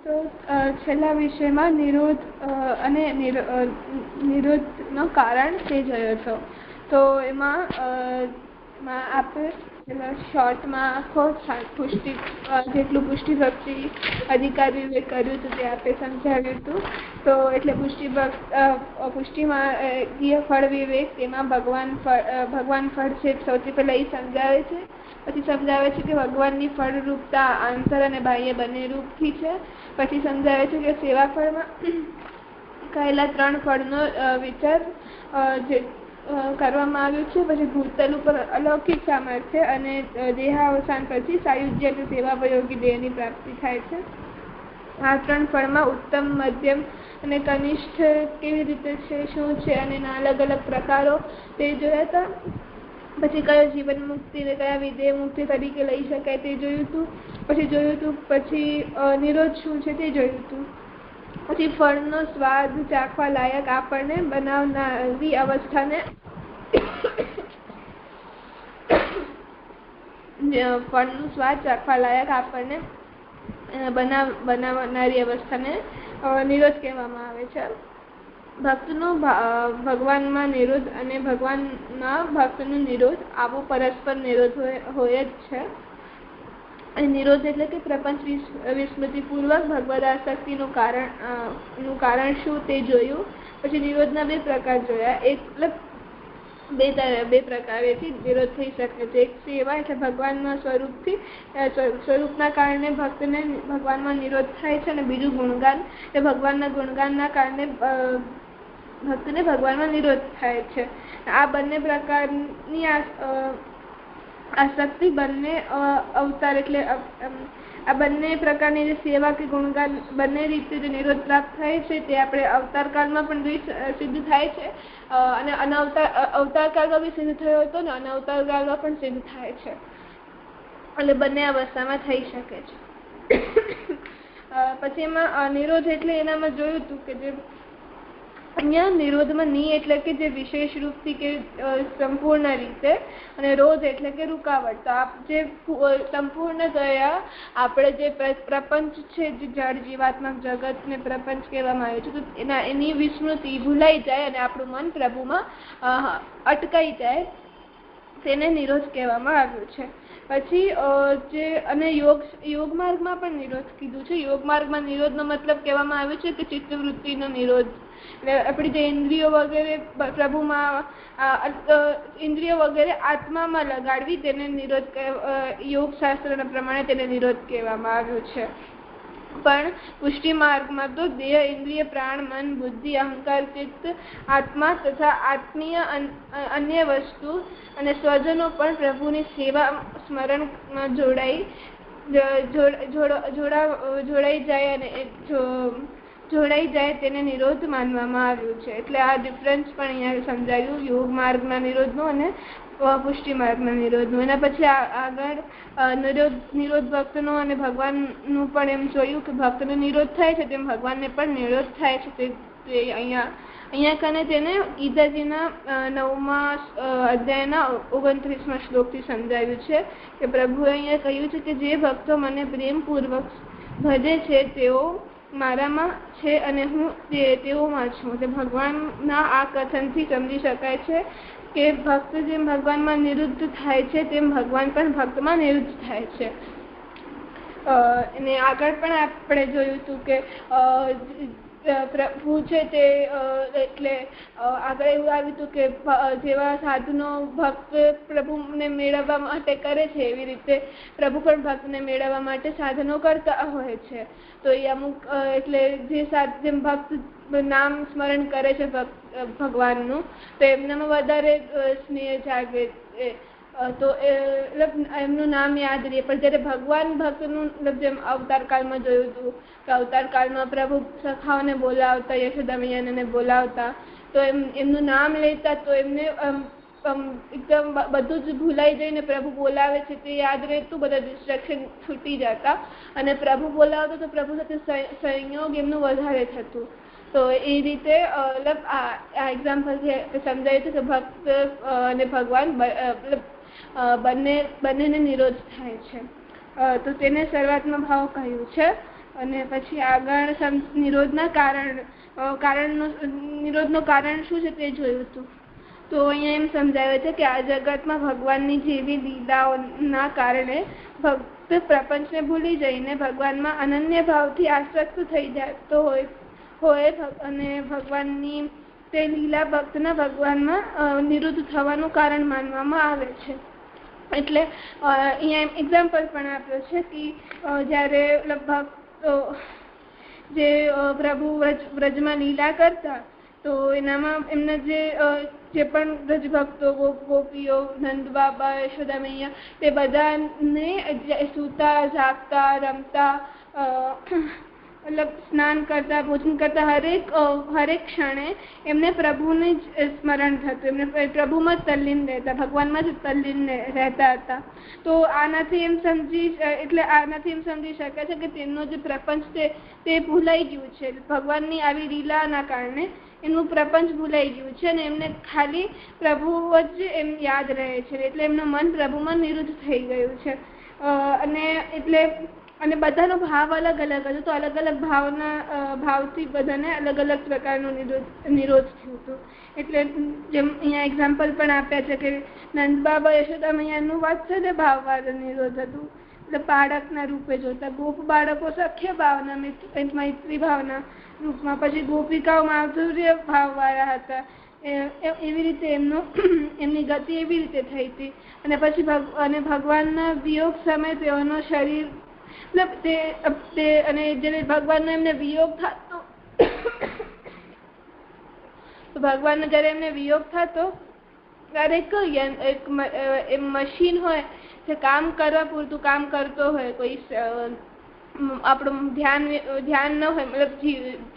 તો છેલ્લા વિષયમાં નિરોધ અને નિરોધનો કારણ તે જોયો છો. તો એમાં આપણે શોર્ટમાં આખો પુષ્ટિ જેટલું પુષ્ટિ ભક્તિ અધિકાર વિવેક કર્યું હતું તે આપણે સમજાવ્યું હતું. તો એટલે પુષ્ટિમાં ફળ વિવેક તેમાં ભગવાન ફળ છે સૌથી પહેલા એ સમજાવે છે. પછી સમજાવે છે કે ભગવાનની ફળરૂપતા આંતર અને બાહ્ય બંને રૂપથી છે. પછી સમજાવે છે કે સેવા ફળમાં કહેલા 3 ફળનો વિચાર જે કરવામાં આવ્યું છે. પછી ભૂતલ ઉપર અલૌકિક સામર્થ્ય અને દેહાવસાન પછી સાયુજ્ય અને સેવાપયોગી દેહની પ્રાપ્તિ થાય છે. આ 3 ફળમાં ઉત્તમ, મધ્યમ અને કનિષ્ઠ કેવી રીતે છે, શું છે અને એના અલગ અલગ પ્રકારો તે જોયા હતા. પછી કયો જીવન મુક્તિ ને કયા વિધેય મુક્તિ તરીકે લઈ શકાય તે જોયું હતું. પછી નિરોધ શું છે તે જોયું હતું. પછી ફળનો સ્વાદ ચાખવા લાયક આપણને બનાવનારી અવસ્થાને ફળનું સ્વાદ ચાખવા લાયક આપણને બનાવનારી અવસ્થાને નિરોધ કહેવામાં આવે છે. ભક્તનો ભગવાનમાં નિરોધ અને ભગવાનના ભક્તનો નિરોધ આવો પરસ્પર નિરોધ હોય જ છે. નિરોધ એટલે કે પ્રપંચ વિસ્મૃતિપૂર્વક ભગવદ આસક્તિનું કારણ શું તે જોયું. પછી નિરોધના 2 પ્રકાર જોયા. એક બે પ્રકારેથી નિરોધ થઈ શકે છે. એક સેવા એટલે ભગવાનના સ્વરૂપના કારણે ભક્તને ભગવાનમાં નિરોધ થાય છે. અને બીજું ગુણગાન એટલે ભગવાનના ગુણગાનના કારણે ભક્તને ભગવાનમાં નિરોધ થાય છે. આ બંને પ્રકારની આસક્તિ બંને અવતાર એટલે આ બંને પ્રકારની જે સેવા કે ગુણગાન બંને રીતે જે નિરોધ પ્રાપ્ત થાય છે તે આપણે અવતાર કાળમાં પણ સિદ્ધ થાય છે અને અવતાર કાળમાં બી સિદ્ધ થયો હતો ને અનવતાર કાળમાં પણ સિદ્ધ થાય છે. એટલે બંને અવસ્થામાં થઈ શકે છે. પછી એમાં નિરોધ એટલે એનામાં જોયું હતું કે જે અહીંયા નિરોધમાં ની એટલે કે જે વિશેષ રૂપથી કે સંપૂર્ણ રીતે અને રોધ એટલે કે રૂકાવટ. તો જે સંપૂર્ણ ગયા આપણે જે પ્રપંચ છે જે જળ જીવાત્મક જગતને પ્રપંચ કહેવામાં આવે છે તો એની વિસ્મૃતિ ભૂલાઈ જાય અને આપણું મન પ્રભુમાં અટકાઈ જાય તેને નિરોધ કહેવામાં આવ્યું છે. પછી યોગ માર્ગમાં પણ નિરોધ કીધું છે. યોગ માર્ગમાં નિરોધનો મતલબ કહેવામાં આવ્યો છે કે ચિત્તવૃત્તિનો નિરોધ. એટલે આપણી જે ઇન્દ્રિયો વગેરે પ્રભુમાં ઇન્દ્રિયો વગેરે આત્મામાં લગાડવી તેને નિરોધ યોગ શાસ્ત્રના પ્રમાણે તેને નિરોધ કહેવામાં આવ્યો છે. પણ પુષ્ટિ માર્ગમાં તો દેહ, ઇન્દ્રિય, પ્રાણ, મન, બુદ્ધિ, અહંકાર, ચિત્ત, આત્મા તથા આત્મીય અન્ય વસ્તુ અને સ્વજનો પણ પ્રભુની સેવા સ્મરણમાં જોડાઈ જાય તેને નિરોધ માનવામાં આવ્યું છે. એટલે આ ડિફરન્સ પણ અહીંયા સમજાયું યોગ માર્ગના નિરોધનું અને પુષ્ટિ માર્ગના નિરોધનું. એના પછી આગળ નિરોધ ભક્તનો અને ભગવાનનું પણ એમ જોયું કે ભક્તનો નિરોધ થાય છે તેમ ભગવાનને પણ નિરોધ થાય છે. તે અહીંયા કને તેને ગીતાજીના 9મા અધ્યાયના 29મા શ્લોકથી સમજાવ્યું છે કે પ્રભુએ અહીંયા કહ્યું છે કે જે ભક્તો મને પ્રેમપૂર્વક ભજે છે તેઓ મારામાં છે અને હું તેઓમાં છું. તે ભગવાનના આ કથનથી સમજી શકાય છે કે ભક્ત જેમ ભગવાનમાં નિરુદ્ધ થાય છે તેમ ભગવાન પણ ભક્તમાં નિરુદ્ધ થાય છે. અને આગળ પણ આપણે જોયું હતું કે પ્રભુ છે તે એટલે આગળ એવું આવ્યું હતું કે જેવા સાધુનો ભક્ત પ્રભુને મેળવવા માટે કરે છે એવી રીતે પ્રભુ પણ ભક્તને મેળવવા માટે સાધનો કરતા હોય છે. તો એ અમુક એટલે જેમ ભક્ત નામ સ્મરણ કરે છે ભગવાનનું તો એમનામાં વધારે સ્નેહ જાગે તો એમનું નામ યાદ રહે. પણ જ્યારે ભગવાન ભક્તનું જેમ અવતાર કાળમાં જોયું હતું કે અવતાર કાળમાં પ્રભુ સખાઓને બોલાવતા, યશોદા મૈયાને બોલાવતા તો એમનું નામ લેતા તો એમને એકદમ બધું જ ભૂલાઈ જઈને પ્રભુ બોલાવે છે તે યાદ રહેતું, બધા ડિસ્ટ્રેક્શન છૂટી જતા અને પ્રભુ બોલાવતા તો પ્રભુ સાથે સંયોગ એમનું વધારે થતું. તો એ રીતે આ એક્ઝામ્પલથી સમજાય છે કે ભક્ત અને ભગવાન બંનેને નિરોધ થાય છે. તો તેને સર્વાત્મા ભાવ કહ્યું છે. અને પછી આગળ નિરોધનું કારણ શું છે તે જોયું હતું. તો અહીંયા એમ સમજાવે છે કે આ જગતમાં ભગવાનની જેવી લીલાઓના કારણે ભક્ત પ્રપંચને ભૂલી જઈને ભગવાનમાં અનન્ય ભાવથી આસક્ત થઈ જતો હોય અને ભગવાનની તે લીલા ભક્તના ભગવાનમાં નિરુદ્ધ થવાનું કારણ માનવામાં આવે છે. એટલે અહીંયા એક્ઝામ્પલ પણ આપ્યો છે કે જ્યારે ભક્તો જે પ્રભુ વ્રજમાં લીલા કરતા તો એનામાં એમના જે પણ વ્રજ ભક્તો ગોપીઓ, નંદ બાબા, યશોદા મૈયા, તે બધાને સૂતા, જાગતા, રમતા, મતલબ સ્નાન કરતા, ભોજન કરતા હરેક ક્ષણે એમને પ્રભુને જ સ્મરણ થતું, એમને પ્રભુમાં જ તલ્લીન રહેતા, ભગવાનમાં જ તલ્લીન રહેતા હતા. તો આનાથી એમ સમજી શકાય છે કે તેમનો જે પ્રપંચ તે ભૂલાઈ ગયું છે. ભગવાનની આવી લીલાના કારણે એમનું પ્રપંચ ભૂલાઈ ગયું છે અને એમને ખાલી પ્રભુ જ એમ યાદ રહે છે. એટલે એમનું મન પ્રભુમાં નિરુદ્ધ થઈ ગયું છે. અને બધાનો ભાવ અલગ અલગ હતો, તો અલગ અલગ ભાવથી બધાને અલગ અલગ પ્રકારનો નિરોધ થયું હતું. એટલે જેમ અહીંયા એક્ઝામ્પલ પણ આપ્યા છે કે નંદ બાબા, યશોદા મૈયાનું વાત્સલ્ય ભાવવાળું નિરોધ હતું, એટલે બાળકના રૂપે જોતા. ગોપ બાળકો સખ્ય ભાવના, મૈત્રી ભાવના રૂપમાં, પછી ગોપિકાઓ માધુર્ય ભાવવાળા હતા. એવી રીતે એમની ગતિ એવી રીતે થઈ હતી. અને પછી ભગવાનના વિયોગ સમયે તેઓનો શરીર અને જ્યારે ભગવાનનો એમને વિયોગ થતો તો ભગવાનનો જ્યારે એમને વિયોગ થતો ત્યારે એક મશીન હોય જે કામ કરવા પૂરતું કામ કરતો હોય, કોઈ આપણું ધ્યાન ન હોય, મતલબ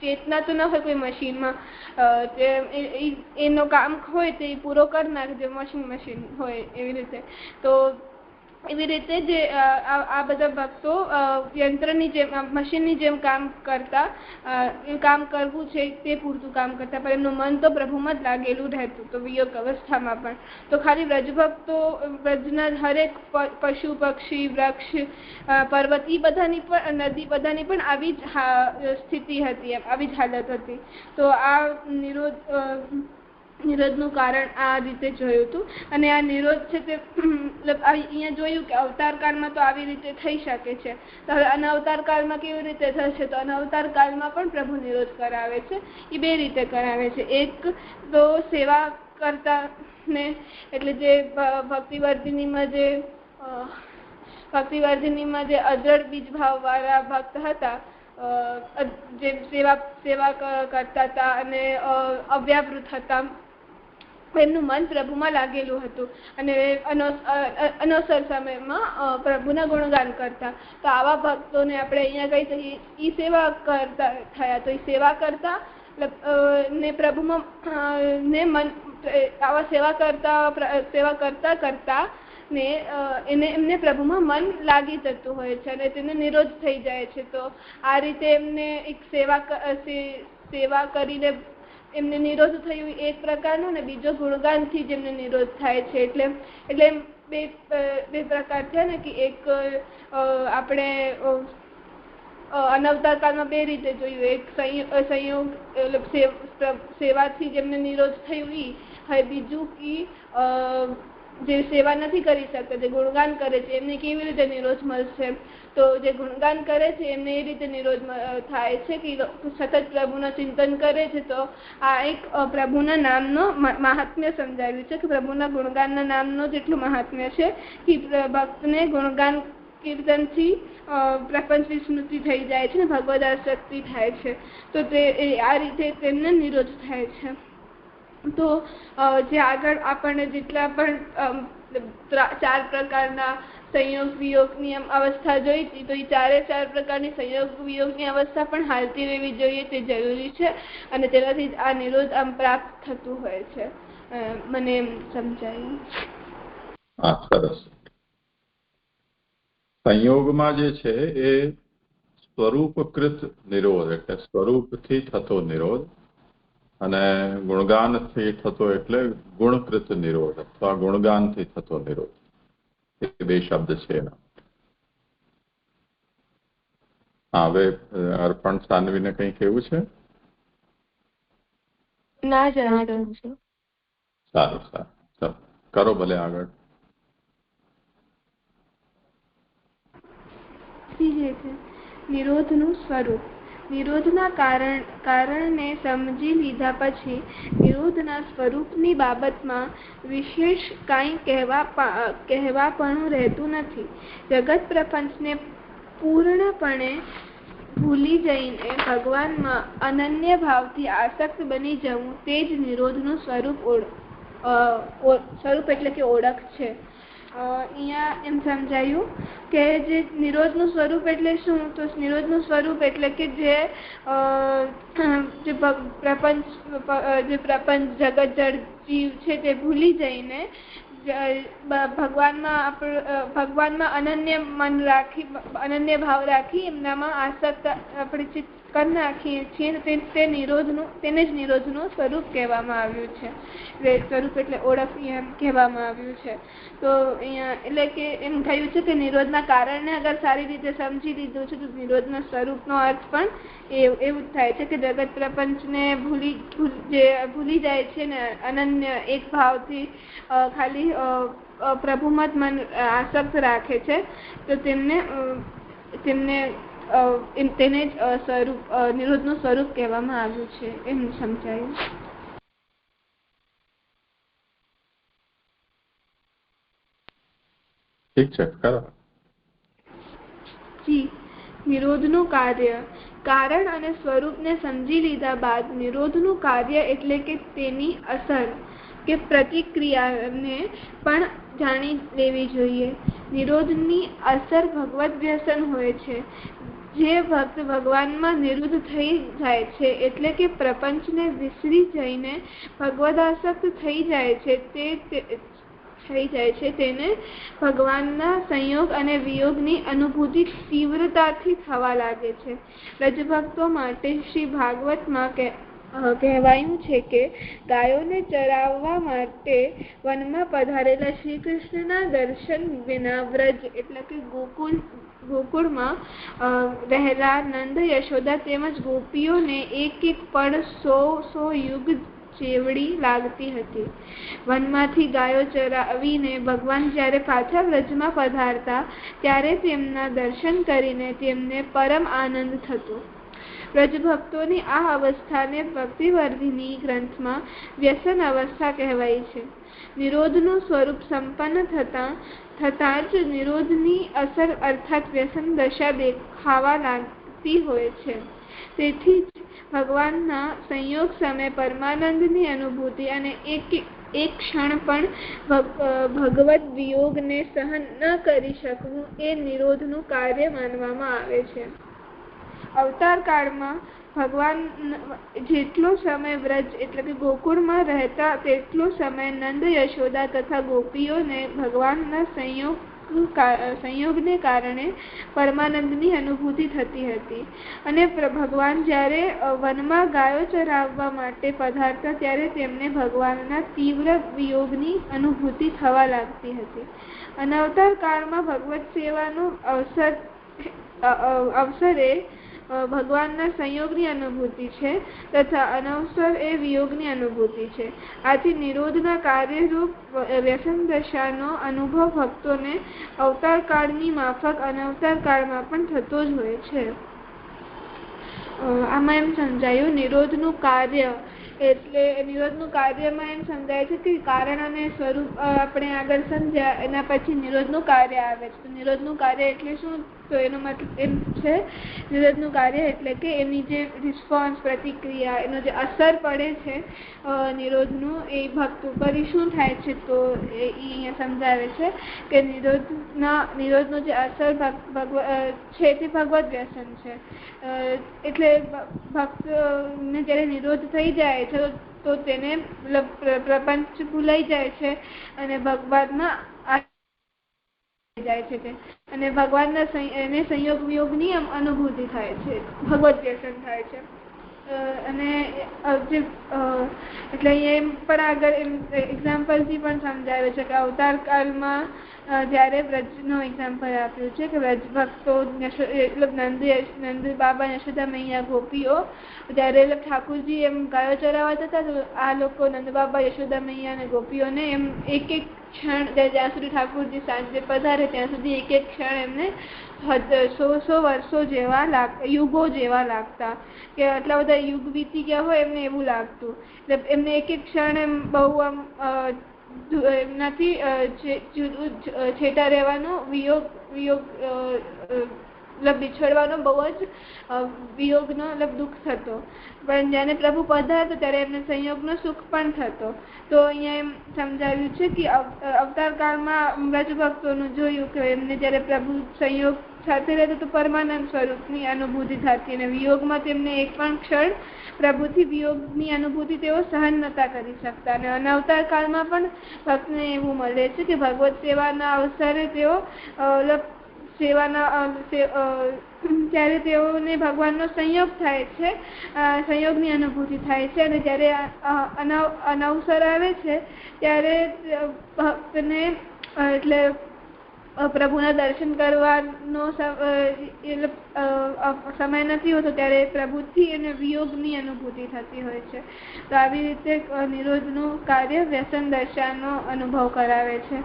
ચેતના તો ન હોય કોઈ મશીનમાં, એનો કામ હોય તે પૂરો કરી નાખે, મશીન હોય એવી રીતે. તો એવી રીતે જે આ બધા ભક્તો યંત્રની જેમ, મશીનની જેમ કામ કરતા, કામ કરવું છે તે પૂરતું કામ કરતા, પણ એમનું મન તો પ્રભુમાં જ લાગેલું રહેતું. તો વિયોગ અવસ્થામાં પણ તો ખાલી વ્રજભક્તો, વ્રજના હરેક પશુ, પક્ષી, વૃક્ષ, પર્વત, એ બધાની પણ, નદી, બધાની પણ આવી જ સ્થિતિ હતી, આવી જ હાલત હતી. તો આ નિરોધનું કારણ આ રીતે જોયું હતું. અને આ નિરોધ છે તે અહીંયા જોયું કે અવતાર કાળમાં તો આવી રીતે થઈ શકે છે. તો હવે અનવતાર કાળમાં કેવી રીતે થશે? તો અનવતાર કાળમાં પણ પ્રભુ નિરોધ કરાવે છે. એ બે રીતે કરાવે છે. એક તો સેવા કરતા ને, એટલે જે ભક્તિવર્ધિનીમાં જે અજળ બીજ ભાવ વાળા ભક્ત હતા, જે સેવા કરતા હતા અને અવ્યાવૃત હતા, એમનું મન પ્રભુમાં લાગેલું હતું અને અનવસર સમયમાં પ્રભુના ગુણગાન કરતા. તો આવા ભક્તોને આપણે અહીંયા કહીએ ઈ સેવા કરતા થયા. તો એ સેવા કરતા ને પ્રભુમાં ને મન, આવા સેવા કરતા ને એમને પ્રભુમાં મન લાગી જતું હોય છે અને તેને નિરોધ થઈ જાય છે. તો આ રીતે એમને એક સેવા કરીને એમને નિરોધ થયું એક પ્રકારનો, ને બીજો ગુણગાનથી જ એમને નિરોધ થાય છે. એટલે બે પ્રકાર છે ને, કે એક આપણે અનવતાર કાળમાં બે રીતે જોયું. એક સંયોગ સેવાથી જેમને નિરોધ થયું ઈ, હવે બીજું કે જે સેવા નથી કરી શકતા, જે ગુણગાન કરે છે, એમને કેવી રીતે નિરોધ મળશે? તો જે ગુણગાન કરે છે એમને એ રીતે નિરોધ થાય છે કે સતત પ્રભુના ચિંતન કરે છે. તો આ એક પ્રભુના નામનો મહાત્મ્ય સમજાવ્યું છે કે પ્રભુના ગુણગાનના નામનો જેટલું મહાત્મ્ય છે કે ભક્તને ગુણગાન કીર્તનથી પ્રપંચ વિસ્મૃતિ થઈ જાય છે ને ભગવદ આસક્તિ થાય છે. તો તે આ રીતે તેમને નિરોધ થાય છે. તો જે આગળ આપણને જેટલા પણ 4 પ્રકારના સંયોગ વિયોગની અવસ્થા જોઈ હતી, તો એ 4 પ્રકારની સંયોગ વિયોગની અવસ્થા પણ હાલતી રહેવી જોઈએ, તે જરૂરી છે. અને તેનાથી જ આ નિરોધ પ્રાપ્ત થતું હોય છે. મને એમ સમજાયું. સરસ. સંયોગમાં જે છે એ સ્વરૂપકૃત નિરોધ, એટલે સ્વરૂપથી થતો નિરોધ, અને ગુણગાનથી થતો એટલે ગુણકૃત નિરોધ અથવા ગુણગાનથી થતો નિરોધ. એ બે શબ્દ છે એના. હવે અર્પણ સાનવીને કંઈ કહેવું છે? ના જણાવ્યું છે. સારું સારું, ચાલો કરો ભલે આગળ. નિરોધનું સ્વરૂપ. નિરોધના કારણને સમજી લીધા પછી નિરોધના સ્વરૂપની બાબતમાં વિશેષ કાંઈ કહેવાપણું રહેતું નથી. જગત પ્રપંચને પૂર્ણપણે ભૂલી જઈને ભગવાનમાં અનન્ય ભાવથી આસક્ત બની જવું તે જ નિરોધનું સ્વરૂપ એટલે કે ઓળખ છે. અહીંયા એમ સમજાયું કે જે નિરોધનું સ્વરૂપ એટલે શું? તો નિરોધનું સ્વરૂપ એટલે કે જે પ્રપંચ જગત જળ જીવ છે તે ભૂલી જઈને ભગવાનમાં અનન્ય મન રાખી, અનન્ય ભાવ રાખી એમનામાં આસક્ત આપણે કરી નાખીએ છીએ, તેને જ નિરોધનું સ્વરૂપ કહેવામાં આવ્યું છે. સ્વરૂપ એટલે ઓળખ એમ કહેવામાં આવ્યું છે. તો અહીંયા એટલે કે એમ થયું છે કે નિરોધના કારણને અગર સારી રીતે સમજી લીધું છે તો નિરોધના સ્વરૂપનો અર્થ પણ એવું જ થાય છે કે જગત પ્રપંચને ભૂલી જાય છે ને અનન્ય એક ભાવથી ખાલી પ્રભુમત મન આસક્ત રાખે છે, તો તેને જ નિરોધનું સ્વરૂપ કહેવામાં આવ્યું છે. એમ સમજાયું. ઠીક છે, કરો. નિરોધનું કાર્ય. કારણ અને સ્વરૂપને સમજી લીધા બાદ નિરોધનું કાર્ય એટલે કે તેની અસર કે પ્રતિક્રિયાને પણ જાણી લેવી જોઈએ. નિરોધની અસર ભગવદ વ્યસન હોય છે. જે ભક્ત ભગવાનમાં નિરુદ્ધ થઈ જાય છે એટલે કે પ્રપંચને વિસરી જઈને ભગવદાસક્ત થઈ જાય છે તેને ભગવાનના સંયોગ અને વિયોગની અનુભૂતિ તીવ્રતાથી થવા લાગે છે. વ્રજભક્તો માટે શ્રી ભાગવતમાં કહેવાયું છે કે ગાયોને ચરાવવા માટે વનમાં પધારેલા શ્રી કૃષ્ણના દર્શન વિના વ્રજ એટલે કે ગોકુળમાં રહેલા નંદ, યશોદા તેમજ ગોપીઓને એક પળ 100 યુગ જેવડી લાગતી હતી. વનમાંથી ગાયો ચરાવીને ભગવાન જ્યારે પાછા વ્રજમાં પધારતા ત્યારે તેમના દર્શન કરીને તેમને પરમ આનંદ થતો. વ્રજભક્તોની આ અવસ્થાને ભક્તિવર્ધિની ગ્રંથમાં વ્યસન અવસ્થા કહેવાય છે. નિરોધનું સ્વરૂપ સંપન્ન થતાં જ નિરોધની અસર અર્થાત વ્યસન દશા દેખાવા લાગતી હોય છે. તેથી જ ભગવાનના સંયોગ સમયે પરમાનંદની અનુભૂતિ અને એક ક્ષણ પણ ભગવદ વિયોગને સહન ન કરી શકવું એ નિરોધનું કાર્ય માનવામાં આવે છે. અવતાર કાળમાં ભગવાન જેટલો સમય વ્રજ એટલે કે ગોકુળમાં રહેતા તેટલો સમય નંદ, યશોદા તથા ગોપીઓને ભગવાનના સંયોગને કારણે પરમાનંદની અનુભૂતિ થતી હતી. અને ભગવાન જ્યારે વનમાં ગાયો ચરાવવા માટે પધારતા ત્યારે તેમને ભગવાનના તીવ્ર વિયોગની અનુભૂતિ થવા લાગતી હતી. અનવતાર કાળમાં ભગવત સેવાનું અવસરે ભગવાનના સંયોગની અનુભૂતિ છે તથા અનવસર એ વિયોગની અનુભૂતિ છે. આથી નિરોધના કાર્યરૂપ વ્યસન દશાનો અનુભવ ભક્તોને અવતાર કાળની માફક અનવતાર કાળમાં પણ થતો જ હોય છે. આમાં એમ સમજાયું નિરોધનું કાર્ય એટલે નિરોધનું કાર્યમાં એમ સમજાય છે કે કારણ અને સ્વરૂપ આપણે આગળ સમજ્યા, એના પછી નિરોધનું કાર્ય આવે છે. તો નિરોધનું કાર્ય એટલે શું? તો એનો મતલબ એમ છે નિરોધનું કાર્ય એટલે કે એની જે રિસ્પોન્સ, પ્રતિક્રિયા, એનો જે અસર પડે છે નિરોધનું એ ભક્ત ઉપર શું થાય છે, તો એ અહીંયા સમજાવે છે કે નિરોધનો જે અસર છે તે ભગવદ વ્યસન છે. એટલે ભક્તને જ્યારે નિરોધ થઈ જાય છે તો તેને પ્રપંચ ભૂલાઈ જાય છે અને ભગવાનમાં જાય છે અને ભગવાનના સંયોગ વિયોગની અનુભૂતિ થાય છે, ભગવદ વ્યસન થાય છે. અને એટલે એમ પણ આગળ એક્ઝામ્પલથી પણ સમજાવે છે કે અવતાર કાળમાં જ્યારે વ્રજનો એક્ઝામ્પલ આપ્યું છે કે વ્રજ ભક્તો મતલબ નંદ બાબા યશોદા મૈયા ગોપીઓ જ્યારે ઠાકુરજી એમ ગાયો ચરાવવા જતા તો આ લોકો નંદ બાબા યશોદા મૈયા અને ગોપીઓને એમ એક એક ક્ષણ જ્યાં સુધી ઠાકુરજી સાંજે પધારે ત્યાં સુધી એક એક ક્ષણ એમને 100 વર્ષો જેવા યુગો જેવા લાગતા, કે આટલા બધા યુગ વીતી ગયા હોય એમને એવું લાગતું. એટલે એમને એક એક ક્ષણ એમ બહુ આમ એમનાથી છેટા રહેવાનો વિયોગ મતલબ બિછડવાનો બહુ જ વિયોગનો મતલબ દુઃખ થતો. પણ જ્યારે પ્રભુ પધારતો ત્યારે એમને સંયોગનો સુખ પણ થતો. તો અહીંયા એમ સમજાવ્યું છે કે અવતાર કાળમાં વ્રજ ભક્તોનું જોયું કે એમને જ્યારે પ્રભુ સંયોગ સાથે રહેતો તો પરમાનંદ સ્વરૂપની અનુભૂતિ થતી અને વિયોગમાં તેમને એક પણ ક્ષણ પ્રભુથી વિયોગની અનુભૂતિ તેઓ સહન નતા કરી શકતા. અને અવતાર કાળમાં પણ ભક્તને એવું મળે છે કે ભગવત સેવાના અવસરે તેઓ ત્યારે તેઓને ભગવાનનો સંયોગ થાય છે, સંયોગની અનુભૂતિ થાય છે. અને જ્યારે અનવસર આવે છે ત્યારે ભક્તને એટલે પ્રભુના દર્શન કરવાનો સમય નથી હોતો ત્યારે પ્રભુથી અને વિયોગની અનુભૂતિ થતી હોય છે. તો આવી રીતે નિરોધનું કાર્ય વ્યસન દર્શાનો અનુભવ કરાવે છે.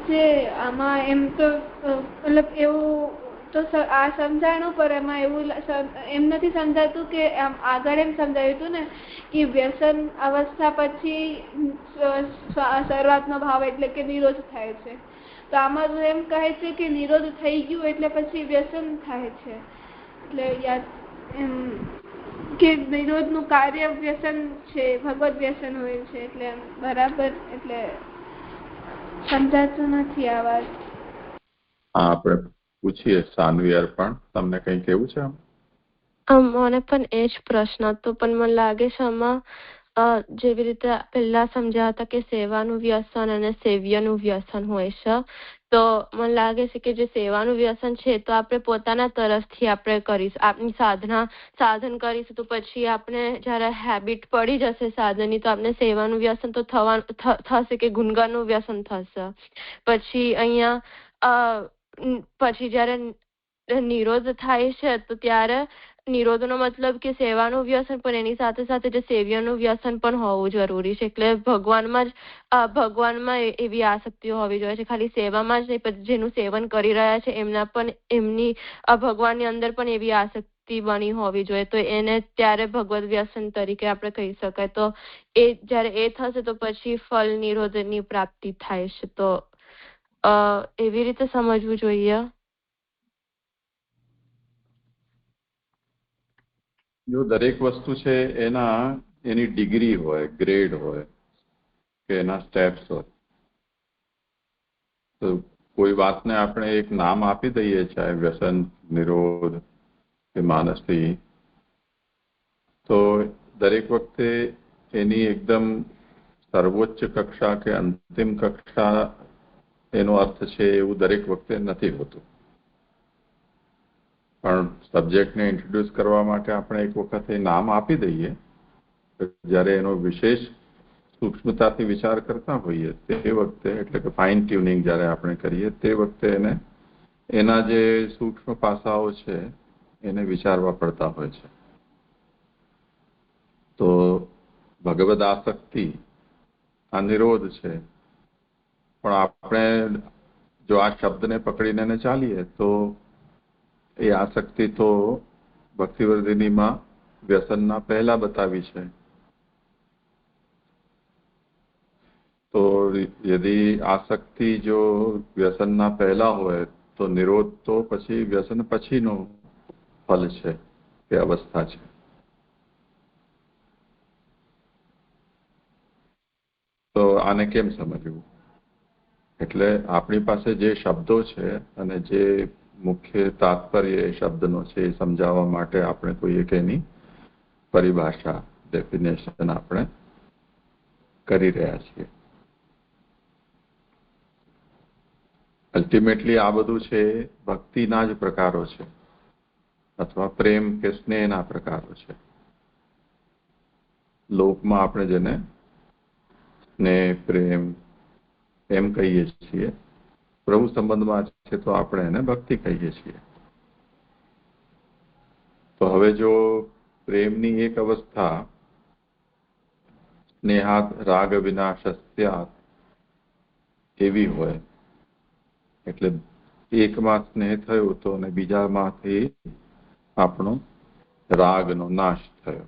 જે આમાં એમ તો મતલબ એવું તો આ સમજાણું, પણ એમાં એવું એમ નથી સમજાતું કે આમ આગળ એમ સમજાવ્યું હતું ને કે વ્યસન અવસ્થા પછી શરૂઆતનો ભાવ એટલે કે નિરોધ થાય છે. તો આમાં તો એમ કહે છે કે નિરોધ થઈ ગયું એટલે પછી વ્યસન થાય છે. એટલે યાદ એમ કે નિરોધનું કાર્ય વ્યસન છે, ભગવત વ્યસન હોય છે. એટલે એમ બરાબર એટલે સમજાતું નથી આ વાત. આપણે પૂછીએ સાનવી અર્પણ, તમને કંઈ કેવું છે? મને પણ એ જ પ્રશ્ન હતો, પણ મને લાગે છે આમાં જેવી રીતે પહેલા સમજ્યા હતા કે સેવાનું વ્યસન અને સેવ્યનું વ્યસન હોય છે, તો મને લાગે છે કે જે સેવાનું વ્યસન છે તો આપણે પોતાના તરફથી આપણે કરીશું, આપણી સાધન કરીશું તો પછી આપણે જ્યારે હેબિટ પડી જશે સાધનની તો આપણે સેવાનું વ્યસન તો થશે કે ગુણગાનનું વ્યસન થશે. પછી અહીંયા પછી જ્યારે નિરોધ થાય છે તો ત્યારે નિરોધનો મતલબ કે સેવાનું વ્યસન પણ એની સાથે સાથે જે સેવ્યનું વ્યસન પણ હોવું જરૂરી છે. એટલે ભગવાનમાં એવી આસક્તિઓ હોવી જોઈએ છે, ખાલી સેવામાં જ નહીં પણ જેનું સેવન કરી રહ્યા છે એમના પણ એમની ભગવાનની અંદર પણ એવી આસક્તિ બની હોવી જોઈએ. તો એને ત્યારે ભગવત વ્યસન તરીકે આપણે કહી શકાય. તો એ જ્યારે એ થશે તો પછી ફલ નિરોધની પ્રાપ્તિ થાય છે. તો એવી રીતે સમજવું જોઈએ. જો દરેક વસ્તુ છે એની ડિગ્રી હોય, ગ્રેડ હોય કે એના સ્ટેપ્સ હોય, તો કોઈ વાતને આપણે એક નામ આપી દઈએ, ચાહે વ્યસન, નિરોધ કે માનસી, તો દરેક વખતે એની એકદમ સર્વોચ્ચ કક્ષા કે અંતિમ કક્ષા એનો અર્થ છે એવું દરેક વખતે નથી હોતું. પણ સબ્જેક્ટને ઇન્ટ્રોડ્યુસ કરવા માટે આપણે એક વખત એ નામ આપી દઈએ, જ્યારે એનો વિશેષ સૂક્ષ્મતાથી વિચાર કરતા હોઈએ તે વખતે, એટલે કે ફાઇન ટ્યુનિંગ જ્યારે આપણે કરીએ તે વખતે એના જે સૂક્ષ્મ પાસાઓ છે એને વિચારવા પડતા હોય છે. તો ભગવદ આસક્તિ આ નિરોધ છે, પણ આપણે જો આ શબ્દને પકડીને ચાલીએ તો એ આસક્તિ તો ભક્તિવર્ધિનીમાં વ્યસનના પહેલા બતાવી છે. તો યદિ આસક્તિ જો વ્યસનના પહેલા હોય તો નિરોધ તો પછી વ્યસન પછીનો ફલ છે કે અવસ્થા છે. તો આને કેમ સમજવું? એટલે આપણી પાસે જે શબ્દો છે અને જે મુખ્ય તાત્પર્ય એ શબ્દનો છે એ સમજાવવા માટે આપણે કોઈ એક એની પરિભાષા, ડેફિનેશન આપણે કરી રહ્યા છીએ. અલ્ટિમેટલી આ બધું છે ભક્તિના જ પ્રકારો છે, અથવા પ્રેમ કે સ્નેહના પ્રકારો છે. લોકમાં આપણે જેને સ્નેહ, પ્રેમ એમ કહીએ છીએ. પ્રભુ સંબંધમાં છે તો આપણે એને ભક્તિ કહીએ છીએ. તો હવે જો પ્રેમની એક અવસ્થા સ્નેહાત રાગ વિનાશસ્યાત એવી હોય, એટલે એકમાં સ્નેહ થયો તો અને બીજામાંથી આપણો રાગનો નાશ થયો.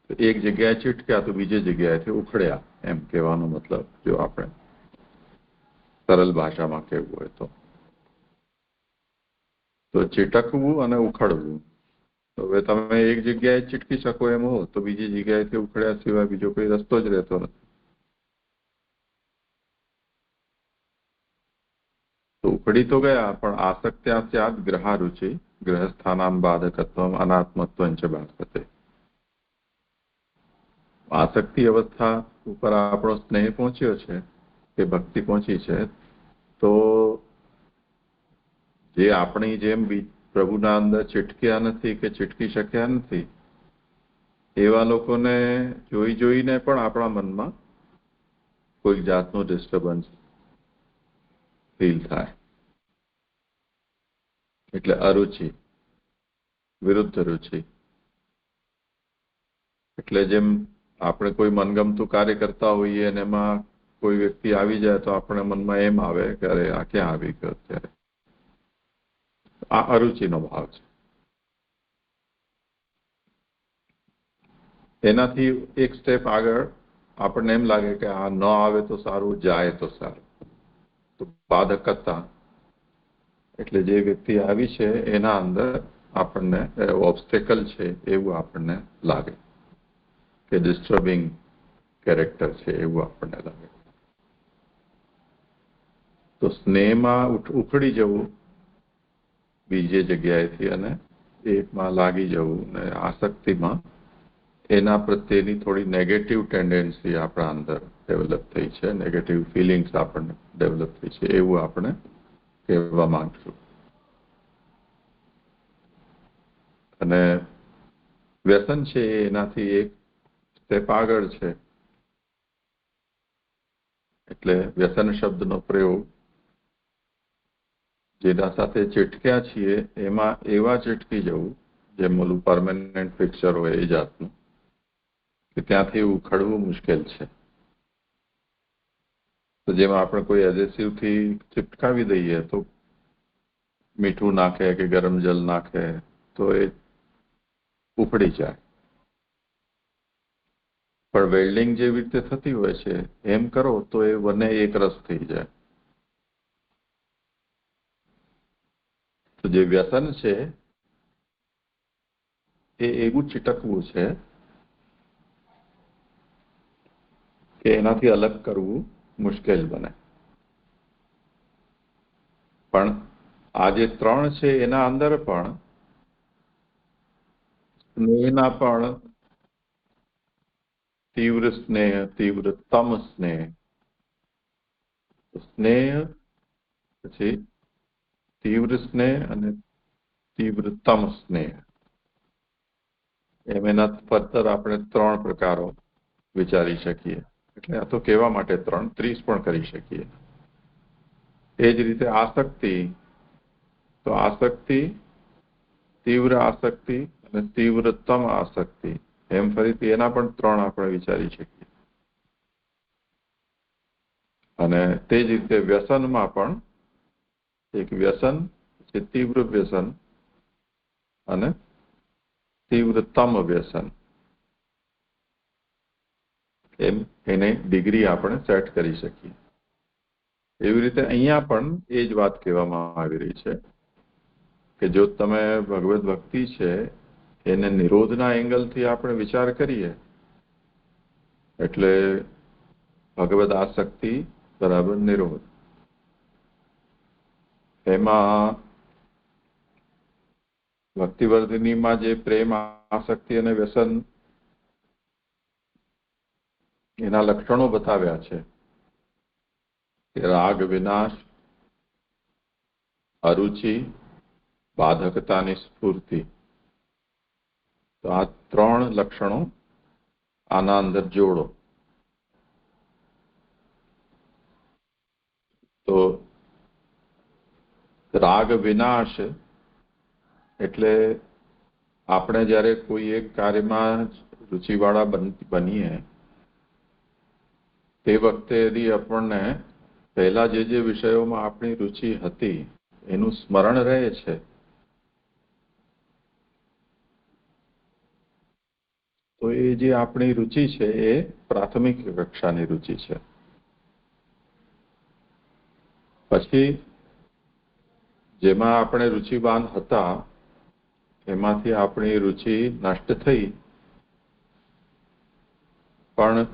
એક જગ્યાએ ચીટક્યા તો બીજી જગ્યાએથી ઉખડ્યા, એમ કહેવાનો મતલબ જો આપણે સરળ ભાષામાં કહેવું હોય તો ચીટકવું અને ઉખડવું. હવે તમે એક જગ્યાએ ચીટકી શકો એમ હો તો બીજી જગ્યાએથી ઉખડ્યા સિવાય બીજો કોઈ રસ્તો જ રહેતો નથી. તો ઉખડી તો ગયા, પણ આસક્ત્યા સ્યાદ ગ્રહારુચિ ગ્રહસ્થાનામ બાધકત્વમ અનાત્મત્વં ચ ભાસતે. આસક્તિ અવસ્થા ઉપર આપણો સ્નેહ પહોંચ્યો છે કે ભક્તિ પહોંચી છે, તો જે આપણી જેમ પ્રભુના અંદર ચીટક્યા નથી કે ચીટકી શક્યા નથી એવા લોકોને જોઈને પણ આપણા મનમાં કોઈ જાતનું ડિસ્ટર્બન્સ ફીલ થાય. એટલે અરુચિ, વિરુદ્ધ રુચિ. એટલે જેમ આપણે કોઈ મનગમતું કાર્ય કરતા હોઈએ અને એમાં કોઈ વ્યક્તિ આવી જાય તો આપણે મનમાં એમ આવે કે અરે આ ક્યાં આવી ગયો અત્યારે. આ અરુચિનો ભાવ છે. એનાથી એક સ્ટેપ આગળ આપણને એમ લાગે કે આ ન આવે તો સારું, જાય તો સારું. તો બાધકતા એટલે જે વ્યક્તિ આવી છે એના અંદર આપણને ઓબ્સ્ટેકલ છે એવું આપણને લાગે, કે ડિસ્ટર્બિંગ કેરેક્ટર છે એવું આપણને લાગે. તો સ્નેહમાં ઉખડી જવું બીજી જગ્યાએથી અને એકમાં લાગી જવું, ને આસક્તિમાં એના પ્રત્યેની થોડી નેગેટિવ ટેન્ડન્સી આપણા અંદર ડેવલપ થઈ છે, નેગેટિવ ફિલિંગ્સ આપણને ડેવલપ થઈ છે એવું આપણે કહેવા માંગશું. અને વ્યસન છે એનાથી એક સ્ટેપ આગળ છે. એટલે વ્યસન શબ્દનો પ્રયોગ જેના સાથે ચીટક્યા છીએ એમાં એવા ચીટકી જવું જેમ ઓલું પરમેનન્ટ ફિક્સર હોય એ જાતનું, કે ત્યાંથી ઉખડવું મુશ્કેલ છે. તો જેમાં આપણે કોઈ એડહેસિવથી ચિપકાવી દઈએ તો મીઠું નાખે કે ગરમ જલ નાખે તો એ ઉખડી જાય. પણ વેલ્ડિંગ જેવી રીતે થતી હોય છે એમ કરો તો એ બંને એક રસ થઈ જાય. તો જે વ્યસન છે એ એવું ચીટકવું છે કે એનાથી અલગ કરવું મુશ્કેલ બને. પણ આ જે ત્રણ છે એના અંદર પણ સ્નેહના પણ તીવ્ર સ્નેહ, તીવ્રતમ સ્નેહ, સ્નેહ પછી તીવ્ર સ્નેહ અને તીવ્રતમ સ્નેહ, એમ એના ફર્ધર આપણે ત્રણ પ્રકારો વિચારી શકીએ. એટલે આ તો કહેવા માટે 30 પણ કરી શકીએ. એ જ રીતે આસક્તિ, તો આસક્તિ, તીવ્ર આસક્તિ અને તીવ્રતમ આસક્તિ, એમ ફરીથી એના પણ 3 આપણે વિચારી શકીએ. અને તે જ રીતે વ્યસનમાં પણ એક વ્યસન, જે તીવ્ર વ્યસન અને તીવ્રતમ વ્યસન, એમ એને ડિગ્રી આપણે સેટ કરી શકીએ. એવી રીતે અહીંયા પણ એ જ વાત કહેવામાં આવી રહી છે કે જો તમે ભગવદ ભક્તિ છે એને નિરોધના એંગલથી આપણે વિચાર કરીએ એટલે ભગવદ આસક્તિ બરાબર નિરોધ. એમાં ભક્તિવર્ધિનીમાં જે પ્રેમ, આસક્તિ અને વ્યસન એના લક્ષણો બતાવ્યા છે કે રાગ વિનાશ, અરુચિ, બાધકતાની સ્ફૂર્તિ. તો આ 3 લક્ષણો આના અંદર જોડો રાગ વિનાશ એટલે આપણે જ્યારે કોઈ એક કાર્યમાં રુચિવાળા બનીએ તે વખતે यदि આપણને પહેલા જે વિષયોમાં આપણી રુચિ હતી એનું સ્મરણ રહે છે તો એ જે આપણી રુચિ છે એ પ્રાથમિક કક્ષાની રુચિ છે. પછી જેમાં આપણે રુચિવાન હતા એમાંથી આપણી રુચિ નષ્ટ થઈ પણ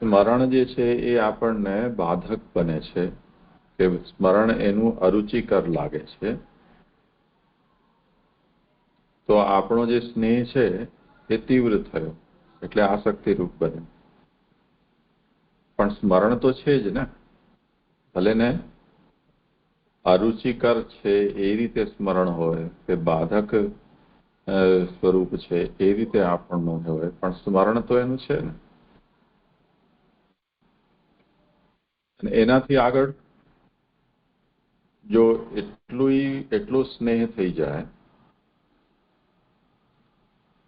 સ્મરણ જે છે એ આપણને બાધક બને છે કે સ્મરણ એનું અરુચિકર લાગે છે તો આપણો જે સ્નેહ છે એ તીવ્ર થયો એટલે આસક્તિરૂપ બને. પણ સ્મરણ તો છે જ ને, ભલે ને અરુચિકર છે એ રીતે સ્મરણ હોય કે બાધક સ્વરૂપ છે એ રીતે આપણનું હોય પણ સ્મરણ તો એનું છે ને. અને એનાથી આગળ જો એટલો સ્નેહ થઈ જાય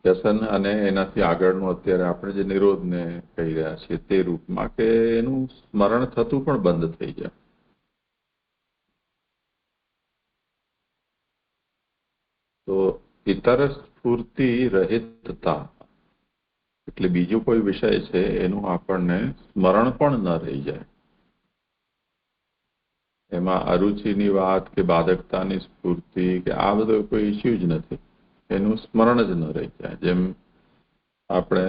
વ્યસન અને એનાથી આગળનું અત્યારે આપણે જે નિરોધને કહી રહ્યા છીએ તે રૂપમાં કે એનું સ્મરણ થતું પણ બંધ થઈ જાય તો ઇતર સ્ફૂર્તિ રહિતતા એટલે બીજું કોઈ વિષય છે એનું આપણને સ્મરણ પણ ન રહી જાય. એમાં અરુચિની વાત કે બાધકતાની સ્ફૂર્તિ કે આ બધો કોઈ ઇસ્યુ જ નથી, એનું સ્મરણ જ ન રહી જાય. જેમ આપણે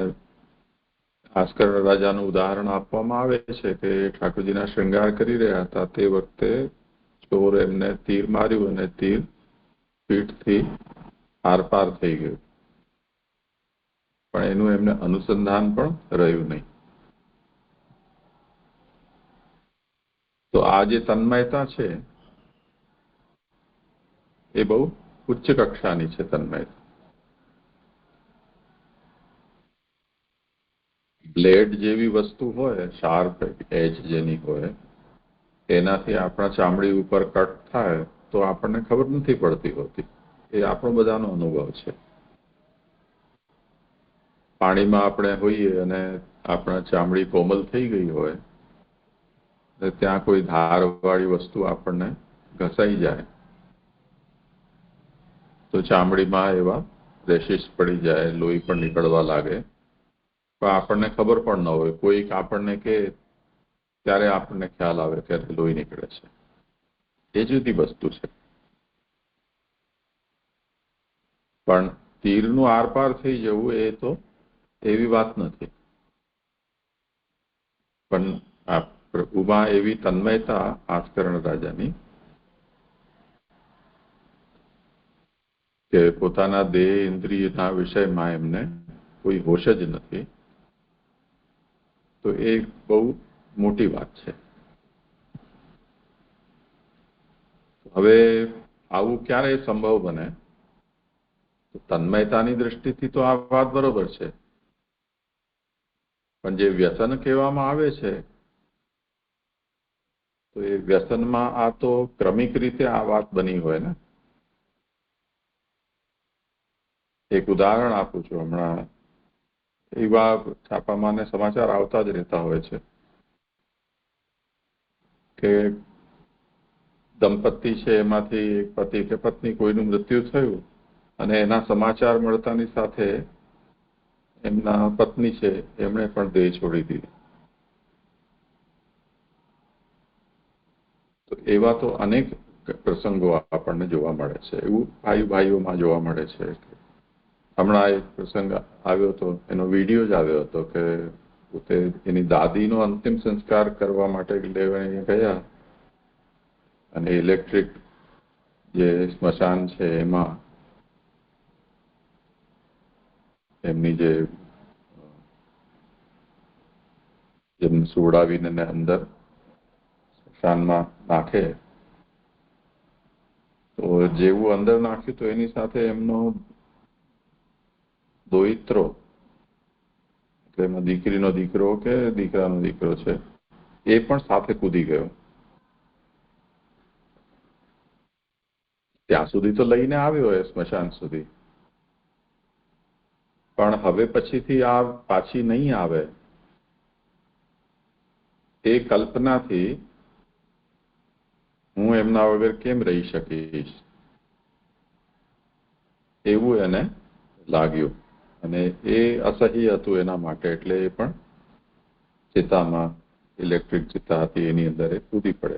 ભાસ્કર રાજાનું ઉદાહરણ આપવામાં આવે છે કે ઠાકોરજીના શૃંગાર કરી રહ્યા હતા તે વખતે ચોર એમને તીર માર્યું અને તીર પીઠથી આરપાર થઈ ગયું પણ એનું એમને અનુસંધાન પણ રહ્યું નહીં. તો આ જે તન્મયતા છે એ બહુ ઉચ્ચ કક્ષાની છે તન્મયતા. બ્લેડ જેવી વસ્તુ હોય, શાર્પ એજ જેની હોય, એનાથી આપણા ચામડી ઉપર કટ થાય તો આપણને ખબર નથી પડતી હોતી. એ આપણો બધાનો અનુભવ છે. પાણીમાં આપણે હોઈએ અને આપણા ચામડી કોમલ થઈ ગઈ હોય ત્યાં કોઈ ધારવાળી વસ્તુ આપણને ઘસાઈ જાય તો ચામડીમાં એવા રેશિસ પડી જાય, લોહી પણ નીકળવા લાગે પણ આપણને ખબર પણ ન હોય. કોઈક આપણને કે ત્યારે આપણને ખ્યાલ આવે કે લોહી નીકળે છે. એ જુદી વસ્તુ છે. પણ તીરનું આરપાર થઈ જવું એ તો એવી વાત નથી. પણ આ પ્રભુમાં એવી તન્મયતા ભાસ્કર રાજાની કે પોતાના દેહ ઇન્દ્રિયના વિષયમાં એમને કોઈ હોશ જ નથી. તો એ બહુ મોટી વાત છે. હવે આવું ક્યારે સંભવ બને? તો તન્મયતાની દ્રષ્ટિથી તો આ વાત બરોબર છે પણ જે વ્યસન કહેવામાં આવે છે તો એ વ્યસનમાં આ તો ક્રમિક રીતે આ વાત બની હોય ને. એક ઉદાહરણ આપું છું. હમણાં એવા છાપામાં ને સમાચાર આવતા જ રહેતા હોય છે કે દંપતી છે એમાંથી એક પતિ કે પત્ની કોઈનું મૃત્યુ થયું અને એના સમાચાર મળતાની સાથે એમના પત્ની છે એમણે પણ દેહ છોડી દીધી. તો એવા તો અનેક પ્રસંગો આપણને જોવા મળે છે. એવું ભાઈઓમાં જોવા મળે છે. હમણાં એક પ્રસંગ આવ્યો હતો, એનો વિડીયો જ આવ્યો હતો કે પોતે એની દાદીનો અંતિમ સંસ્કાર કરવા માટે લેવા ગયા અને ઇલેક્ટ્રિક જે સ્મશાન છે એમાં એમની જેમને સુવડાવીને અંદર સ્મશાનમાં નાખે તો જેવું અંદર નાખ્યું તો એની સાથે એમનો દોહિત્રો એટલે એમાં દીકરીનો દીકરો કે દીકરાનો દીકરો છે એ પણ સાથે કૂદી ગયો. ત્યાં સુધી તો લઈને આવ્યો એ સ્મશાન સુધી, પણ હવે પછીથી આ પાછી નહીં આવે એ કલ્પનાથી હું એમના વગર કેમ રહી શકીશ એવું એને લાગ્યું, અને એ અસહ્ય હતું એના માટે. એટલે એ પણ ચિતામાં, ઇલેક્ટ્રિક ચિતા હતી એની અંદર એ કૂદી પડે.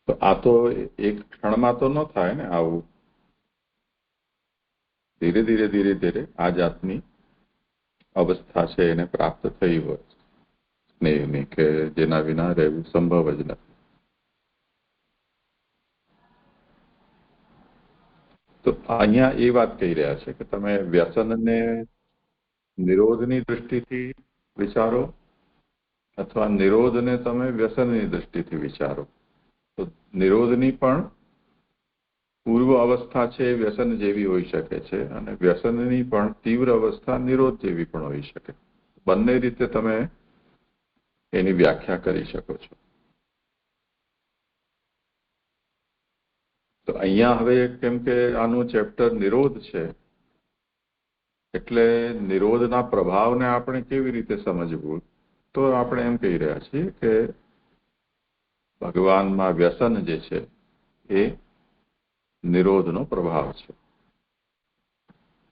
તો આ તો એક ક્ષણમાં તો ન થાય ને આવું. ધીરે ધીરે ધીરે ધીરે આ જાતની અવસ્થા છે એને પ્રાપ્ત થઈ હોય સ્નેહની, કે જેના વિના રહેવું સંભવ જ નથી. તો અહીંયા એ વાત કહી રહ્યા છે કે તમે વ્યસનને નિરોધની દૃષ્ટિથી વિચારો અથવા નિરોધને તમે વ્યસનની દૃષ્ટિથી વિચારો. તો નિરોધની પણ પૂર્વ અવસ્થા છે વ્યસન જેવી હોઈ શકે છે, અને વ્યસનની પણ તીવ્ર અવસ્થા નિરોધ જેવી પણ હોઈ શકે. બંને રીતે તમે એની વ્યાખ્યા કરી શકો છો. તો અહીંયા હવે કેમ કે આનું ચેપ્ટર નિરોધ છે, એટલે નિરોધના પ્રભાવને આપણે કેવી રીતે સમજવું, તો આપણે એમ કહી રહ્યા છીએ કે ભગવાનમાં વ્યસન જે છે એ નિરોધનો પ્રભાવ છે,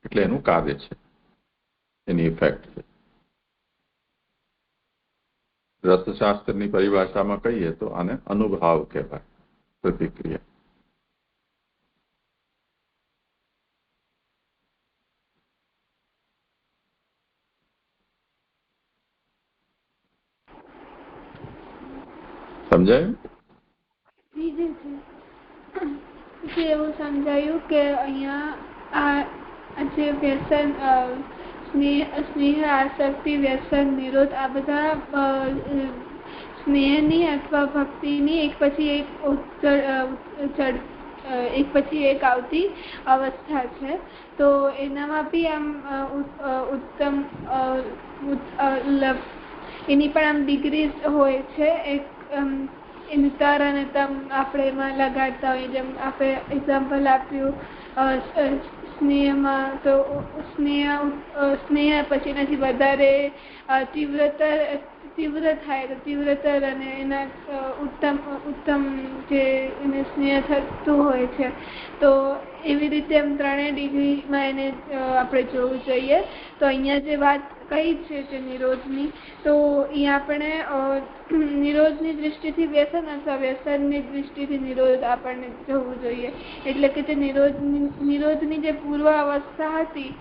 એટલે એનું કાર્ય છે, એની ઇફેક્ટ છે. રસશાસ્ત્રની પરિભાષામાં કહીએ તો આને અનુભાવ કહેવાય, પ્રતિક્રિયા. સમજાયું? એવું સમજાયું કે અહીંયા આ જે વ્યસન, સ્નેહ, આસક્તિ, વ્યસન, નિરોધ, આ બધા સ્નેહની અથવા ભક્તિની એક પછી એક આવતી અવસ્થા છે. તો એનામાં બી આમ ઉત્તમ એની પણ આમ ડિગ્રી હોય છે. એક એની તર અને તમ આપણે એમાં લગાડતા હોઈએ. જેમ આપણે એક્ઝામ્પલ આપ્યું સ્નેહમાં, તો સ્નેહ પછી એનાથી વધારે તીવ્ર થાય તો તીવ્રતર, અને એના ઉત્તમ જે એને સ્નેહ થતું હોય છે. તો એવી રીતે એમ ત્રણેય ડિગ્રીમાં એને આપણે જોવું જોઈએ. તો અહીંયા જે વાત કઈ છે જે નિરોધની, તો અહીંયા આપણે નિરોધની દૃષ્ટિથી વ્યસન અથવા વ્યસનની દૃષ્ટિથી નિરોધ આપણને જોવું જોઈએ. એટલે કે જે નિરોધની જે પૂર્વ અવસ્થા હતી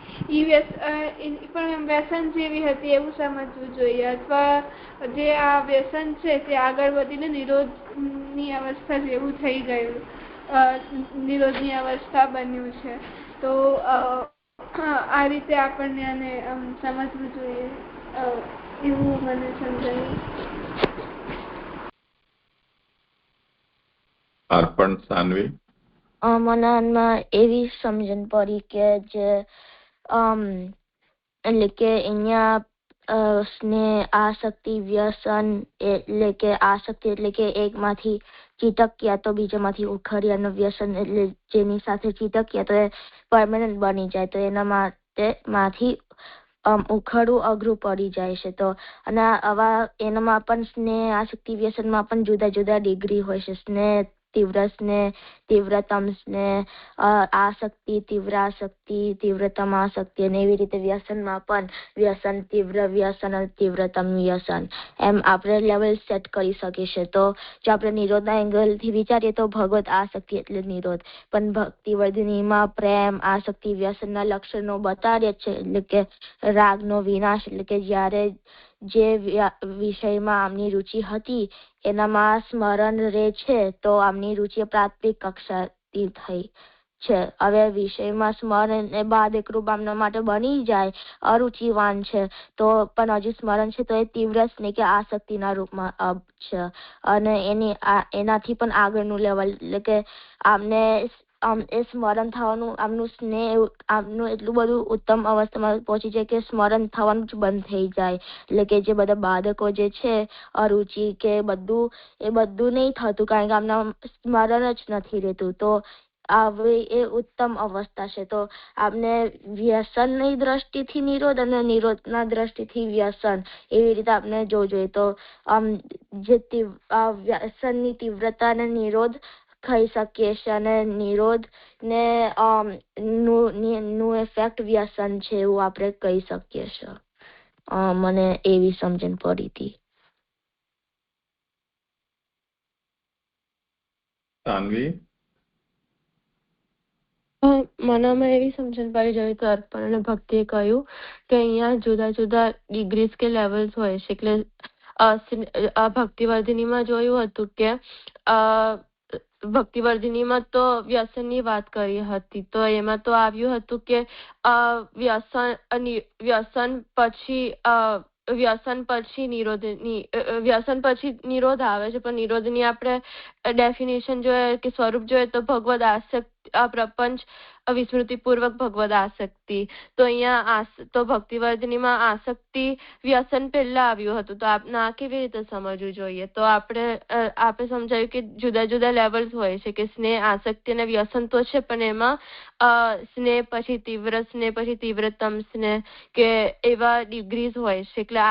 એ પણ વ્યસન જેવી હતી એવું સમજવું જોઈએ, અથવા જે આ વ્યસન છે તે આગળ વધીને નિરોધની અવસ્થા જેવું થઈ ગયું, નિરોધની અવસ્થા બન્યું છે. તો આ રીતે આપણને આને સમજવું જોઈએ એવું મને સમજાયું. અર્પણ સાનવી? મનમાં એવી સમજણ પડી કે જે એટલે કે અહીંયા સ્નેહ, આસક્તિ, વ્યસન એટલે કે આસક્તિ એટલે કે એકમાંથી ચીટક્યા તો બીજામાંથી ઉખડ્યા, અને વ્યસન એટલે જેની સાથે ચીટક્યા તો એ પરમાનન્ટ બની જાય, તો એના માંથી ઉખડવું અઘરું પડી જાય છે. તો અને આવા એનામાં પણ સ્નેહ, આસક્તિ, વ્યસનમાં પણ જુદા જુદા ડિગ્રી હોય છે. સ્નેહ, તીવ્ર સ્નેહ, તીવ્રતમ સ્નેહ, આસક્તિ, તીવ્ર આસક્તિ, તીવ્રતમ આસક્તિ, અને એવી રીતે વ્યસનમાં પણ વ્યસન, તીવ્ર વ્યસન, તીવ્રતમ વ્યસન, એમ આપણે લેવલ સેટ કરી શકીએ છીએ. તો જો આપણે નિરોધના એંગલથી વિચારીએ તો ભગવત આસક્તિ એટલે નિરોધ, પણ ભક્તિવર્ધિનીમાં પ્રેમ, આસક્તિ, વ્યસનના લક્ષણો બતાડે છે. એટલે કે રાગનો વિનાશ, એટલે કે જ્યારે જે વિષયમાં આમની રુચિ હતી એનામાં સ્મરણ રહે છે તો આમની રુચિ પ્રાથમિક કક્ષાથી થઈ છે. હવે વિષયમાં સ્મરણ એ બાદ એકરૂપ આમના માટે બની જાય, અરુચિવાન છે, તો પણ હજુ સ્મરણ છે તો એ તીવ્ર સ્નેહ કે આસક્તિના રૂપમાં છે. અને એનાથી પણ આગળનું લેવલ, એટલે કે આમને એ સ્મરણ થવાનું આમનું સ્નેહ આમનું એટલું બધું ઉત્તમ અવસ્થામાં પહોંચી જાય કે સ્મરણ થવાનું જ બંધ થઈ જાય. એટલે કે જે બધા બાળકો જે છે અરુચિ કે બધું નહીં થતું, કારણ કે આમના સ્મરણ જ નથી રહેતું. તો આવી એ ઉત્તમ અવસ્થા છે. તો આપને વ્યસનની દ્રષ્ટિથી નિરોધ અને નિરોધના દ્રષ્ટિથી વ્યસન એવી રીતે આપણે જોવું જોઈએ. તો જે વ્યસનની તીવ્રતાને નિરોધ થઈ શકીએ છે અને નિરોધ ને નું ઇફેક્ટ વ્યસન છે એવું આપણે કહી શકીએ છીએ. મને એવી સમજણ પડી હતી. સાનવી? મનામાં એવી સમજણ પડી જેવી તો અર્પણ અને ભક્તિએ કહ્યું કે અહીંયા જુદા જુદા ડિગ્રીઝ કે લેવલ્સ હોય છે. એટલે ભક્તિવર્ધિનીમાં જોયું હતું કે ભક્તિવર્ધિનીમાં તો વ્યસનની વાત કરી હતી. તો એમાં તો આવ્યું હતું કે વ્યસન પછી નિરોધ આવે છે. પણ નિરોધની આપણે ડેફિનેશન જોઈએ કે સ્વરૂપ જોઈએ તો ભગવદ આસક્તિ પ્રપંચ વિસ્મૃતિપૂર્વક ભગવદ આસક્તિ. તો અહીંયા તો ભક્તિવર્ધિનીમાં આસક્તિ વ્યસન પહેલા આવ્યું હતું. તો આપણે આ કેવી રીતે સમજવું જોઈએ? તો આપણે સમજાયું કે જુદા જુદા લેવલ્સ હોય છે કે સ્નેહ, આસક્તિ અને વ્યસન તો છે, પણ એમાં સ્નેહ પછી તીવ્ર સ્નેહ પછી તીવ્રતમ સ્નેહ કે એવા ડિગ્રીઝ હોય છે. એટલે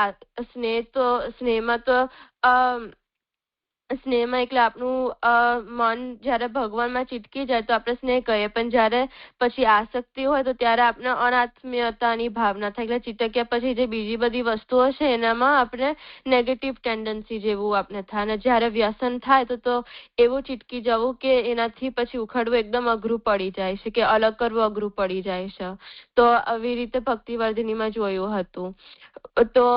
સ્નેહમાં એટલે આપણું મન જયારે ભગવાનમાં ચીટકી જાય તો આપણે સ્નેહ કહીએ, પણ જયારે પછી આસક્તિ હોય તો ત્યારે આપણે અનાત્મીયતાની ભાવના થાય. એટલે ચીટક્યા પછી જે બીજી બધી વસ્તુઓ છે એનામાં આપણે નેગેટિવ ટેન્ડન્સી જેવું આપણે થાય. અને જયારે વ્યસન થાય તો એવું ચીટકી જવું કે એનાથી પછી ઉખાડવું એકદમ અઘરું પડી જાય છે, કે અલગ કરવું અઘરું પડી જાય છે. તો આવી રીતે ભક્તિવર્ધિનીમાં જોયું હતું. તો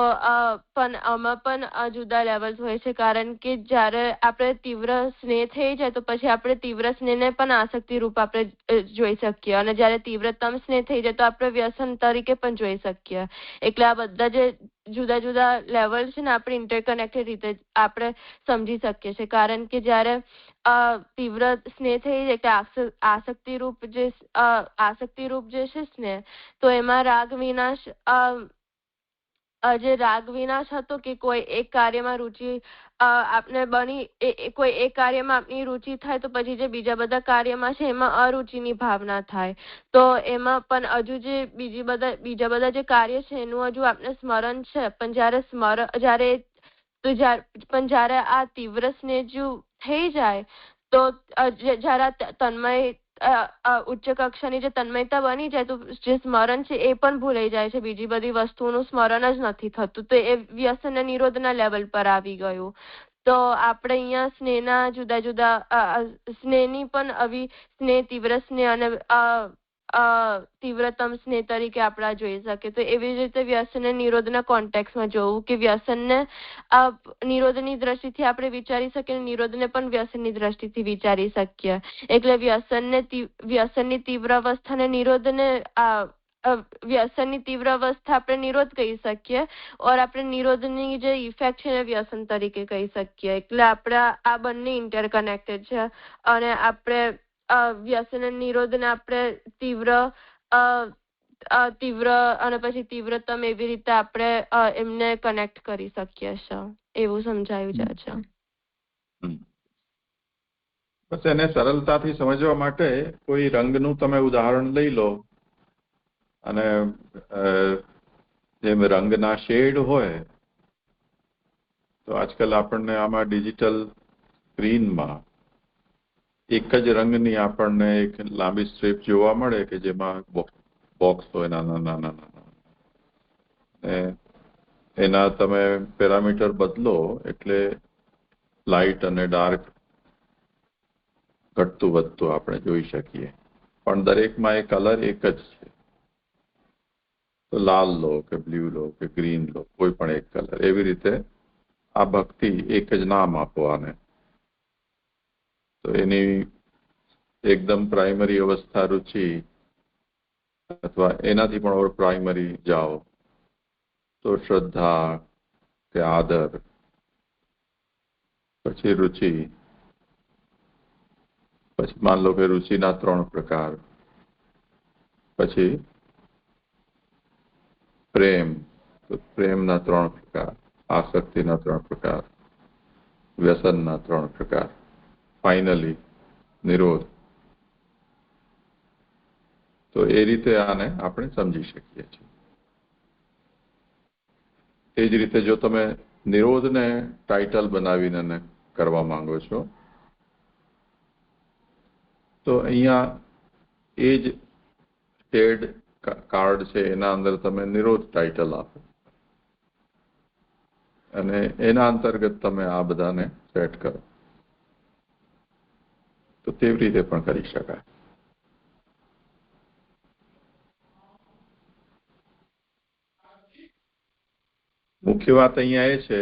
પણ આમાં પણ જુદા લેવલ્સ હોય છે, કારણ કે જયારે આપણે તીવ્ર સ્નેહ થઈ જાય તો પછી આપણે તીવ્ર સ્નેહને પણ આસક્તિ રૂપ આપણે જોઈ શકીએ, અને જયારે તીવ્રતમ સ્નેહ થઈ જાય તો આપણે વ્યસન તરીકે પણ જોઈ શકીએ. એટલે આ બધા જે જુદા જુદા લેવલ છે ને આપણે ઇન્ટરકનેક્ટેડ રીતે આપણે સમજી શકીએ છીએ. કારણ કે જયારે તીવ્ર સ્નેહ થઈ જાય કે આસક્તિ રૂપ જે છે સ્નેહ, તો એમાં રાગ વિનાશ જે રાગ વિનાશ હતો કે કોઈ એક કાર્યમાં રુચિ આપને કોઈ એક કાર્યમાં આપની રુચિ થાય તો પછી જે બીજા બધા કાર્યમાં છે એમાં અરુચિની ભાવના થાય. તો એમાં પણ હજુ જે બીજા બધા જે કાર્ય છે એનું હજુ આપને સ્મરણ છે, પણ જયારે આ તીવ્ર સ્નેહ જો થઈ જાય તો જયારે તન્મય ઉચ્ચ કક્ષાની જે તન્મયતા બની જાય તો જે સ્મરણ છે એ પણ ભૂલાઈ જાય છે. બીજી બધી વસ્તુઓનું સ્મરણ જ નથી થતું. તો એ વ્યસન નિરોધના લેવલ પર આવી ગયું. તો આપણે અહીંયા સ્નેહના જુદા જુદા સ્નેહની પણ આવી સ્નેહ, તીવ્ર સ્નેહ અને તીવ્રતમ સ્નેહ તરીકે આપણે જોઈ શકીએ. તો એવી રીતે વ્યસન નિરોધના કોન્ટેક્સમાં જોવું કે વ્યસનને નિરોધની દ્રષ્ટિથી આપણે વિચારી શકીએ, નિરોધને પણ વ્યસનની દ્રષ્ટિથી વિચારી શકીએ. એટલે વ્યસનની તીવ્ર અવસ્થાને નિરોધને વ્યસનની તીવ્ર અવસ્થા આપણે નિરોધ કહી શકીએ, ઓર આપણે નિરોધની જે ઇફેક્ટ છે વ્યસન તરીકે કહી શકીએ. એટલે આપણે આ બંને ઇન્ટરકનેક્ટેડ છે, અને આપણે વ્યસન નિરોધને આપણે તીવ્ર અને પછી તીવ્રતમ એવી રીતે આપણે એમને કનેક્ટ કરી શકીએ છીએ. એવું સમજાયું જાય છે. બસ એને સરળતાથી સમજવા માટે કોઈ રંગનું તમે ઉદાહરણ લઈ લો, અને જેમ રંગના શેડ હોય તો આજકાલ આપણને આમાં ડિજિટલ સ્ક્રીનમાં એક જ રંગની આપણને એક લાંબી સ્ટ્રીપ જોવા મળે કે જેમાં બોક્સ હોય નાના નાના. એના તમે પેરામીટર બદલો એટલે લાઇટ અને ડાર્ક ઘટતું વધતું આપણે જોઈ શકીએ, પણ દરેકમાં એ કલર એક જ છે. તો લાલ લો કે બ્લુ લો કે ગ્રીન લો, કોઈ પણ એક કલર. એવી રીતે આ ભક્તિ એક જ નામ આપો આને. તો એની એકદમ પ્રાઇમરી અવસ્થા રુચિ, અથવા એનાથી પણ ઓર પ્રાઇમરી જાઓ તો શ્રદ્ધા કે આદર, પછી રુચિ, પછી માન લો કે રુચિના 3 પ્રકાર, પછી પ્રેમ, તો પ્રેમના 3 પ્રકાર, આસક્તિના 3 પ્રકાર, વ્યસનના 3 પ્રકાર, ફાઇનલી નિરોધ. તો એ રીતે આને આપણે સમજી શકીએ છીએ. એ જ રીતે જો તમે નિરોધને ટાઇટલ બનાવીને કરવા માંગો છો તો અહીંયા એ જ ટેડ કાર્ડ છે એના અંદર તમે નિરોધ ટાઇટલ આપો અને એના અંતર્ગત તમે આ બધાને સેટ કરો, તો તેવી રીતે પણ કરી શકાય. મુખ્ય વાત અહીંયા એ છે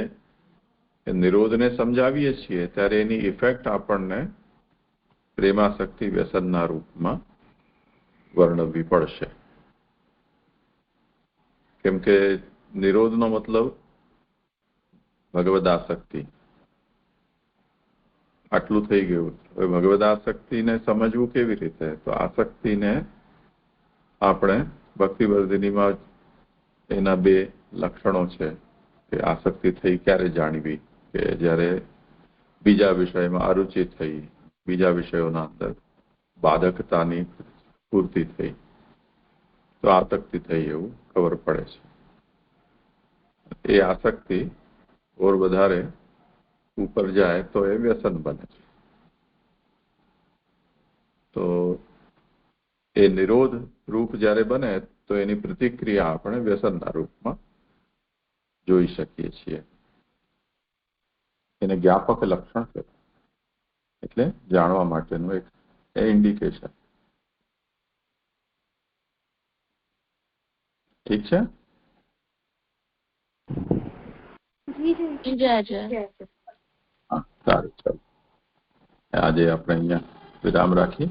કે નિરોધને સમજાવીએ છીએ ત્યારે એની ઇફેક્ટ આપણને પ્રેમાસક્તિ વ્યસનના રૂપમાં વર્ણવવી પડશે. કેમ કે નિરોધનો મતલબ ભગવદાસક્તિ. આટલું થઈ ગયું. હવે ભગવદાસક્તિને સમજવું કેવી રીતે? તો આસક્તિને આપણે ભક્તિવર્ધિનીમાં એના 2 લક્ષણો છે કે આસક્તિ થઈ ક્યારે જાણવી, કે જ્યારે બીજા વિષયમાં અરુચિ થઈ, બીજા વિષયોના અંદર બાધકતાની પૂર્તિ થઈ તો આસક્તિ થઈ એવું ખબર પડે છે. એ આસક્તિ ઓર વધારે ઉપર જાય તો એ વ્યસન બને છે. તો એ નિરોધ રૂપ જ્યારે બને તો એની પ્રતિક્રિયા આપણે વ્યસનના રૂપમાં જોઈ શકીએ છીએ. એને જ્ઞાપક લક્ષણ છે, એટલે જાણવા માટેનું એક ઇન્ડિકેશન. ઠીક છે? હા, સારું. ચાલો આજે આપણે અહીંયા વિરામ રાખીએ.